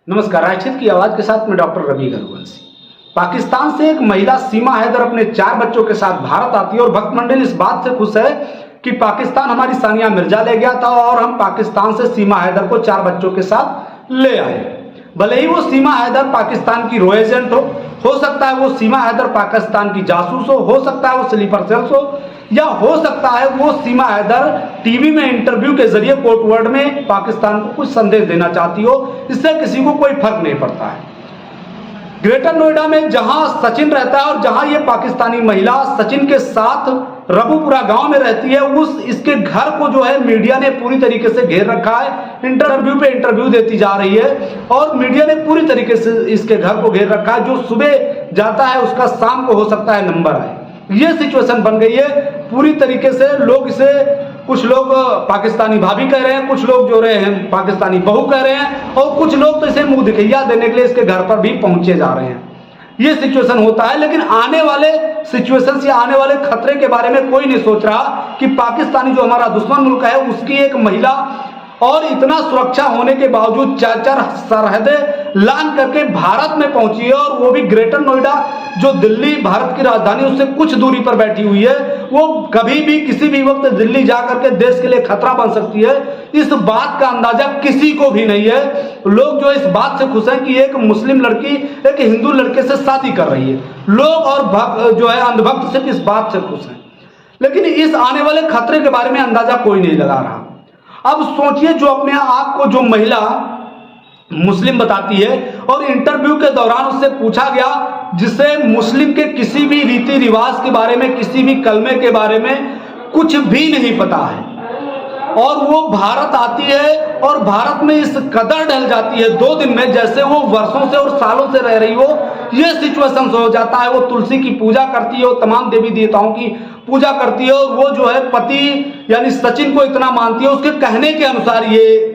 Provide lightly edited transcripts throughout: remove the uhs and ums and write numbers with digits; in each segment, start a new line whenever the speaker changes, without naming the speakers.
नमस्कार। रायछित की आवाज के साथ में डॉक्टर रवि घरवंशी। पाकिस्तान से एक महिला सीमा हैदर अपने 4 बच्चों के साथ भारत आती है और भक्त मंडल इस बात से खुश है कि पाकिस्तान हमारी सानिया मिर्जा ले गया था और हम पाकिस्तान से सीमा हैदर को 4 बच्चों के साथ ले आए। भले ही वो सीमा हैदर पाकिस्तान की रो एजेंट हो सकता है वो सीमा हैदर पाकिस्तान की जासूस हो सकता है वो स्लीपर सेल्स हो, या हो सकता है वो सीमा हैदर टीवी में इंटरव्यू के जरिए कोर्ट वर्ड में पाकिस्तान को कुछ संदेश देना चाहती हो। इससे किसी को कोई फर्क नहीं पड़ता है। ग्रेटर नोएडा में जहां सचिन रहता है और जहां ये पाकिस्तानी महिला सचिन के साथ रबुपुरा गांव में रहती है, इसके घर को जो है मीडिया ने पूरी तरीके से घेर रखा है। इंटरव्यू पे इंटरव्यू देती जा रही है और मीडिया ने पूरी तरीके से इसके घर को घेर रखा है। जो सुबह जाता है उसका शाम को हो सकता है नंबर आए। ये सिचुएशन बन गई है पूरी तरीके से। लोग इसे, कुछ लोग पाकिस्तानी भाभी कह रहे हैं, कुछ लोग जो रहे हैं पाकिस्तानी बहू कह रहे हैं, और कुछ लोग तो इसे मुंह दिखैया देने के लिए इसके घर पर भी पहुंचे जा रहे हैं। ये सिचुएशन होता है, लेकिन आने वाले सिचुएशन या आने वाले खतरे के बारे में कोई नहीं सोच रहा कि पाकिस्तानी जो हमारा दुश्मन मुल्क है उसकी एक महिला और इतना सुरक्षा होने के बावजूद 4 सरहदें लांघ करके भारत में पहुंची है, और वो भी ग्रेटर नोएडा जो दिल्ली भारत की राजधानी उससे कुछ दूरी पर बैठी हुई है। वो कभी भी किसी भी वक्त दिल्ली जाकर के देश के लिए खतरा बन सकती है। इस बात का अंदाजा किसी को भी नहीं है। लोग जो इस बात से खुश हैं कि एक मुस्लिम लड़की एक हिंदू लड़के से शादी कर रही है। लोग और जो है अंधभक्त सिर्फ इस बात से खुश हैं, लेकिन इस आने वाले खतरे के बारे में अंदाजा कोई नहीं लगा रहा। अब सोचिए, जो अपने आप को जो महिला मुस्लिम बताती है और इंटरव्यू के दौरान उससे पूछा गया, जिसे मुस्लिम के किसी भी रीति रिवाज के बारे में, किसी भी कलमे के बारे में कुछ भी नहीं पता है, और वो भारत आती है और भारत में इस कदर ढल जाती है 2 दिन में जैसे वो वर्षों से और सालों से रह रही हो। ये सिचुएशन हो जाता है। वो तुलसी की पूजा करती है, वो तमाम देवी देवताओं की पूजा करती है, और वो जो है पति यानी सचिन को इतना मानती है। उसके कहने के अनुसार ये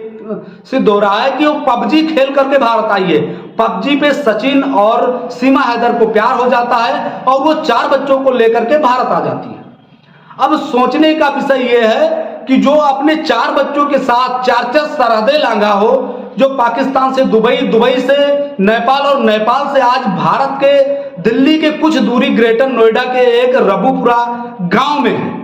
सिद्ध हो रहा है कि वो पबजी खेल करके भारत आई है। पबजी पे सचिन और सीमा हैदर को प्यार हो जाता है और वो 4 बच्चों को लेकर के भारत आ जाती है। अब सोचने का विषय ये है कि जो अपने 4 बच्चों के साथ 4 सरहदें लांघा हो, जो पाकिस्तान से दुबई, दुबई से नेपाल और नेपाल से आज भारत के दिल्ली के कुछ दूरी ग्रेटर नोएडा के एक रबुपुरा गांव में है,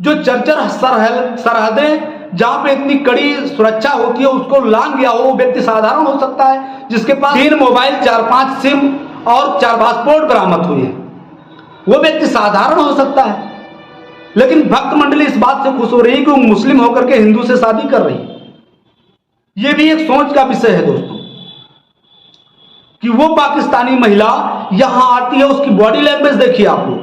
जो 4 सरहदें जहां पे इतनी कड़ी सुरक्षा होती है उसको लांघ गया हो। वो व्यक्ति साधारण हो सकता है जिसके पास 3 मोबाइल, 4-5 सिम और 4 पासपोर्ट बरामद हुए हैं। वो व्यक्ति साधारण हो सकता है, लेकिन भक्त मंडली इस बात से खुश हो रही है कि वो मुस्लिम होकर के हिंदू से शादी कर रही है। यह भी एक सोच का विषय है दोस्तों, कि वो पाकिस्तानी महिला यहां आती है। उसकी बॉडी लैंग्वेज देखिए आप लोग,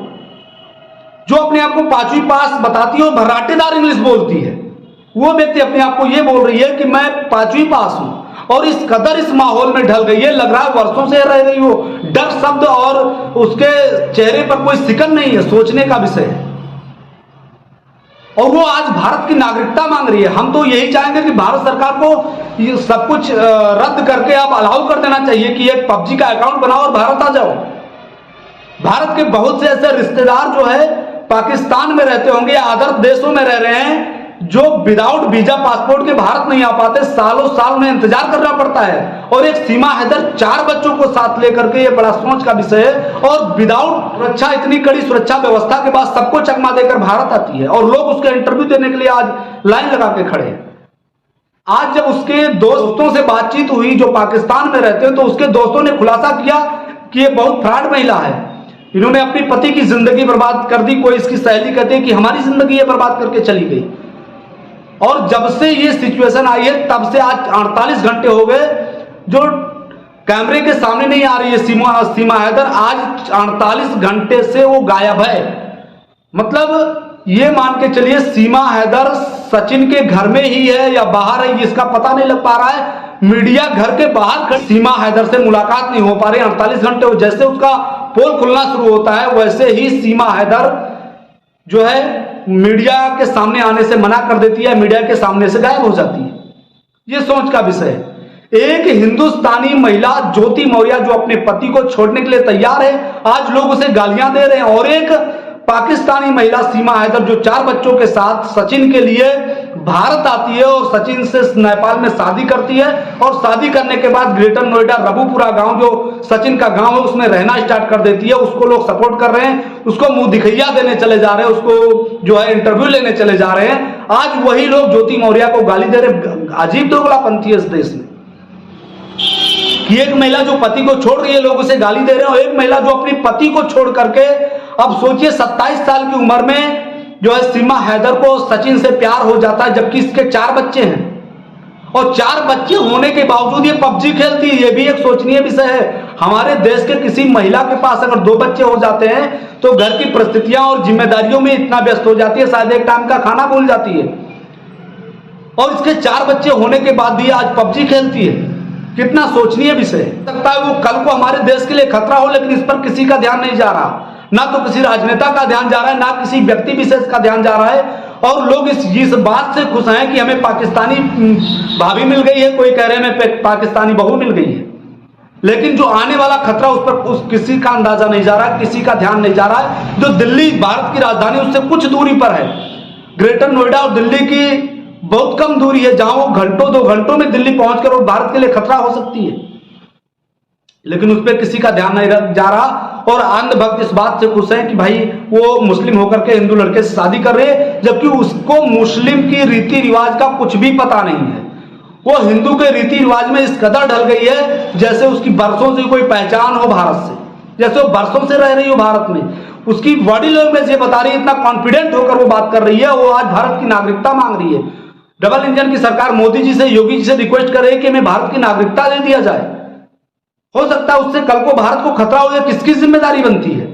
जो अपने आप को 5वीं पास बताती है और भर्राटेदार इंग्लिश बोलती है। वो व्यक्ति अपने आप को यह बोल रही है कि मैं 5वीं पास हूं, और इस कदर इस माहौल में ढल गई है, लग रहा है वर्षों से रह रही हो। डर शब्द और उसके चेहरे पर कोई सिकन नहीं है। सोचने का विषय है। और वो आज भारत की नागरिकता मांग रही है। हम तो यही चाहेंगे कि भारत सरकार को ये सब कुछ रद्द करके आप अलाउ कर देना चाहिए कि एक पबजी का अकाउंट बनाओ और भारत आ जाओ। भारत के बहुत से ऐसे रिश्तेदार जो है पाकिस्तान में रहते होंगे या अदर देशों में रह रहे हैं, जो विदाउट वीजा पासपोर्ट के भारत नहीं आ पाते, सालों साल में इंतजार करना पड़ता है। और एक सीमा हैदर 4 बच्चों को साथ लेकर के, ये बड़ा सोच का विषय है। और विदाउट सुरक्षा, इतनी कड़ी सुरक्षा व्यवस्था के बाद सबको चकमा देकर भारत आती है, और लोग उसके इंटरव्यू देने के लिए आज लाइन लगा के खड़े हैं। आज जब उसके दोस्तों से बातचीत हुई जो पाकिस्तान में रहते हैं, तो उसके दोस्तों ने खुलासा किया कि ये बहुत फ्रॉड महिला है, इन्होंने अपनी पति की जिंदगी बर्बाद कर दी। कोई इसकी सहेली कहती है कि हमारी जिंदगी ये बर्बाद करके चली गई। और जब से ये सिचुएशन आई है तब से आज 48 घंटे हो गए जो कैमरे के सामने नहीं आ रही है सीमा हैदर। आज 48 घंटे से वो गायब है। मतलब ये मान के चलिए सीमा हैदर सचिन के घर में ही है या बाहर है, इसका पता नहीं लग पा रहा है। मीडिया घर के बाहर खड़ी सीमा हैदर से मुलाकात नहीं हो पा रही 48 घंटे। जैसे उसका पोल खुलना शुरू होता है वैसे ही सीमा हैदर जो है मीडिया के सामने आने से मना कर देती है, मीडिया के सामने से गायब हो जाती है। यह सोच का विषय है। एक हिंदुस्तानी महिला ज्योति मौर्य जो अपने पति को छोड़ने के लिए तैयार है, आज लोग उसे गालियां दे रहे हैं। और एक पाकिस्तानी महिला सीमा हैदर जो 4 बच्चों के साथ सचिन के लिए भारत आती है और सचिन से नेपाल में शादी करती है और शादी करने के बाद ग्रेटर नोएडा रबुपुरा गांव जो सचिन का गांव है उसमें रहना स्टार्ट कर देती है। उसको लोग सपोर्ट कर रहे हैं, उसको मुंह दिखैया देने चले जा रहे हैं, उसको जो है इंटरव्यू लेने चले जा रहे हैं। आज वही लोग ज्योति मौर्य को गाली दे रहे। अजीब दोगलापंथी है इस देश में कि एक महिला जो पति को छोड़ रही है लोग उसे गाली दे रहे हैं और एक महिला जो अपने पति को छोड़ करके, अब सोचिए 27 साल की उम्र में जो है सीमा हैदर को सचिन से प्यार हो जाता है, जबकि इसके 4 बच्चे हैं और 4 बच्चे होने के बावजूद ये पबजी खेलती है। ये भी एक सोचनीय विषय है। हमारे देश के किसी महिला के पास अगर 2 बच्चे हो जाते हैं तो घर की परिस्थितियां और जिम्मेदारियों में इतना व्यस्त हो जाती है, शायद एक टाइम का खाना भूल जाती है। और इसके 4 बच्चे होने के बाद भी आज पबजी खेलती है। कितना सोचनीय विषय है। लगता है वो कल को हमारे देश के लिए खतरा हो, लेकिन इस पर किसी का ध्यान नहीं जा रहा। ना तो किसी राजनेता का ध्यान जा रहा है, ना किसी व्यक्ति विशेष का ध्यान जा रहा है। और लोग इस बात से खुश हैं कि हमें पाकिस्तानी भाभी मिल गई है, कोई कह रहे हैं हमें पाकिस्तानी बहू मिल गई है। लेकिन जो आने वाला खतरा उस पर किसी का अंदाजा नहीं जा रहा, किसी का ध्यान नहीं जा रहा है। जो दिल्ली भारत की राजधानी उससे कुछ दूरी पर है, ग्रेटर नोएडा और दिल्ली की बहुत कम दूरी है, जहां वो घंटों 2 घंटों में दिल्ली पहुंचकर और भारत के लिए खतरा हो सकती है। लेकिन उस पर किसी का ध्यान नहीं जा रहा और अंधभक्त इस बात से खुश हैं कि भाई वो मुस्लिम होकर के हिंदू लड़के से शादी कर रहे हैं, जबकि उसको मुस्लिम की रीति रिवाज का कुछ भी पता नहीं है। वो हिंदू के रीति रिवाज में इस कदर ढल गई है जैसे उसकी बरसों से कोई पहचान हो भारत से, जैसे वो बरसों से रह रही हो भारत में। उसकी बॉडी लैंग्वेज ये बता रही है, इतना कॉन्फिडेंट होकर वो बात कर रही है। वो आज भारत की नागरिकता मांग रही है। डबल इंजन की सरकार मोदी जी से, योगी जी से रिक्वेस्ट कर रही है कि हमें भारत की नागरिकता दे दिया जाए। हो सकता है उससे कल को भारत को खतरा हो, किसकी जिम्मेदारी बनती है?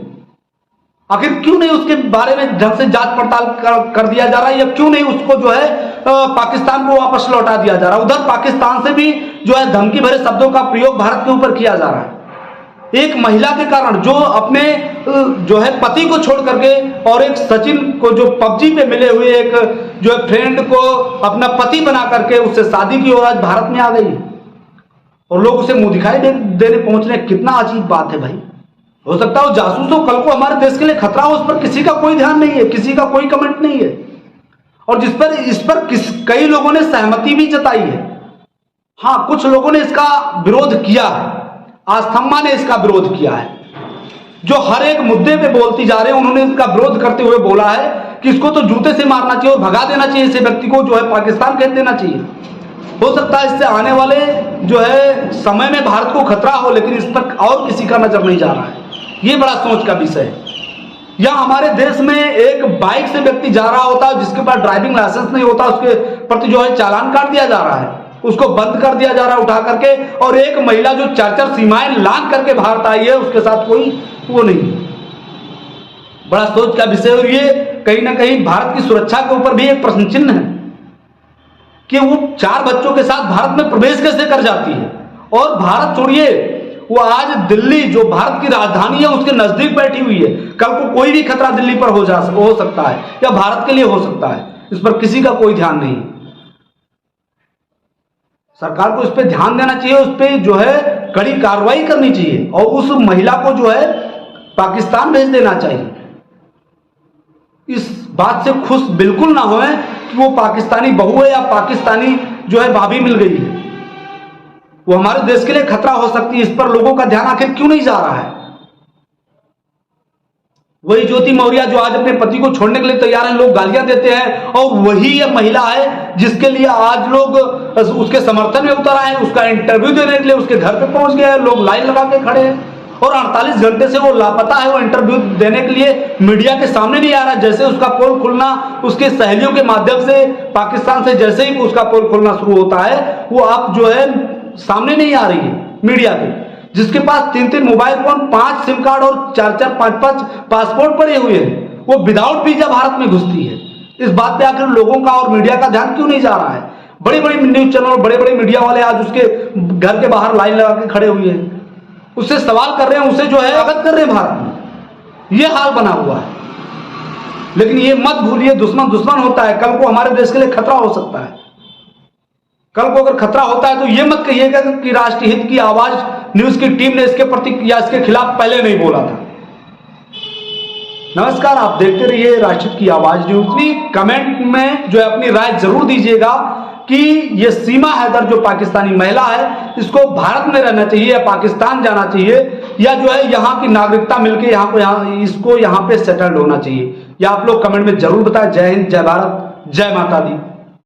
आखिर क्यों नहीं उसके बारे में ढंग से जांच पड़ताल कर दिया जा रहा है, या क्यों नहीं उसको जो है पाकिस्तान को वापस लौटा दिया जा रहा है? उधर पाकिस्तान से भी जो है धमकी भरे शब्दों का प्रयोग भारत के ऊपर किया जा रहा है। एक महिला के कारण जो अपने जो है पति को छोड़ करके और एक सचिन को जो पबजी पे मिले हुए एक जो है फ्रेंड को अपना पति बना करके उससे शादी की और आज भारत में आ गई और लोग उसे मुंह दिखाई देने पहुंच रहे। कितना अजीब बात है भाई। हो सकता है वो जासूस हो, कल को हमारे देश के लिए खतरा हो, उस पर किसी का कोई ध्यान नहीं है, किसी का कोई कमेंट नहीं है। और इस पर कई लोगों ने सहमति भी जताई है। हाँ, कुछ लोगों ने इसका विरोध किया है। आस्थम्मा ने इसका विरोध किया है, जो हर एक मुद्दे पे बोलती जा रहे हैं। उन्होंने इसका विरोध करते हुए बोला है कि इसको तो जूते से मारना चाहिए और भगा देना चाहिए, ऐसे व्यक्ति को जो है पाकिस्तान भेज देना चाहिए। हो सकता है इससे आने वाले जो है समय में भारत को खतरा हो, लेकिन इस पर और किसी का नजर नहीं जा रहा है। ये बड़ा सोच का विषय है। या हमारे देश में एक बाइक से व्यक्ति जा रहा होता है जिसके पास ड्राइविंग लाइसेंस नहीं होता, उसके प्रति जो है चालान काट दिया जा रहा है, उसको बंद कर दिया जा रहा है उठा करके। और एक महिला जो 4 सीमाएं लांघ करके भारत आई है, उसके साथ कोई वो नहीं। बड़ा सोच का विषय। और ये कहीं ना कहीं भारत की सुरक्षा के ऊपर भी एक प्रश्न चिन्ह है कि वो 4 बच्चों के साथ भारत में प्रवेश कैसे कर जाती है। और भारत छोड़िए, वो आज दिल्ली जो भारत की राजधानी है उसके नजदीक बैठी हुई है। कल को कोई भी खतरा दिल्ली पर हो सकता है या भारत के लिए हो सकता है। इस पर किसी का कोई ध्यान नहीं। सरकार को इस पर ध्यान देना चाहिए, उस पर जो है कड़ी कार्रवाई करनी चाहिए और उस महिला को जो है पाकिस्तान भेज देना चाहिए। इस बात से खुश बिल्कुल ना होए कि वो पाकिस्तानी बहू है या पाकिस्तानी जो है भाभी मिल गई है। वो हमारे देश के लिए खतरा हो सकती है। इस पर लोगों का ध्यान आखिर क्यों नहीं जा रहा है? वही ज्योति मौर्य जो आज अपने पति को छोड़ने के लिए तैयार है, लोग गालियां देते हैं। और वही ये महिला है जिसके लिए आज लोग उसके समर्थन में उतर आए, उसका इंटरव्यू देने के लिए उसके घर पे पहुंच गए हैं, लोग लाइन लगा के खड़े हैं। और 48 घंटे से वो लापता है। वो इंटरव्यू देने के लिए मीडिया के सामने नहीं आ रहा। जैसे उसका पोल खुलना उसके सहेलियों के माध्यम से पाकिस्तान से जैसे ही उसका पोल खुलना शुरू होता है, वो अब जो है सामने नहीं आ रही है मीडिया के। जिसके पास 3 मोबाइल फोन, 5 सिम कार्ड और 4 5 पासपोर्ट पड़े हुए हैं, वो विदाउट वीजा भारत में घुसती है। इस बात पे आखिर लोगों का और मीडिया का ध्यान क्यों नहीं जा रहा है? बड़े बड़े न्यूज चैनल और बड़े बड़े मीडिया वाले आज उसके घर के बाहर लाइन लगा के खड़े हुए हैं, उससे सवाल कर रहे हैं, उसे जो है स्वागत कर रहे हैं भारत में। ये हाल बना हुआ है। लेकिन ये मत भूलिए, दुश्मन दुश्मन होता है। कल को हमारे देश के लिए खतरा हो सकता है। कल को अगर खतरा होता है तो ये मत कहिएगा कि राष्ट्रीय हित की आवाज न्यूज की टीम ने इसके प्रति या इसके खिलाफ पहले नहीं बोला था। नमस्कार, आप देखते रहिए राष्ट्र की आवाज न्यूज। कमेंट में जो है अपनी राय जरूर दीजिएगा कि ये सीमा हैदर जो पाकिस्तानी महिला है, इसको भारत में रहना चाहिए या पाकिस्तान जाना चाहिए, या जो है यहाँ की नागरिकता मिलकर इसको यहाँ पे सेटल्ड होना चाहिए। या आप लोग कमेंट में जरूर बताएं। जय हिंद, जय भारत, जय माता दी।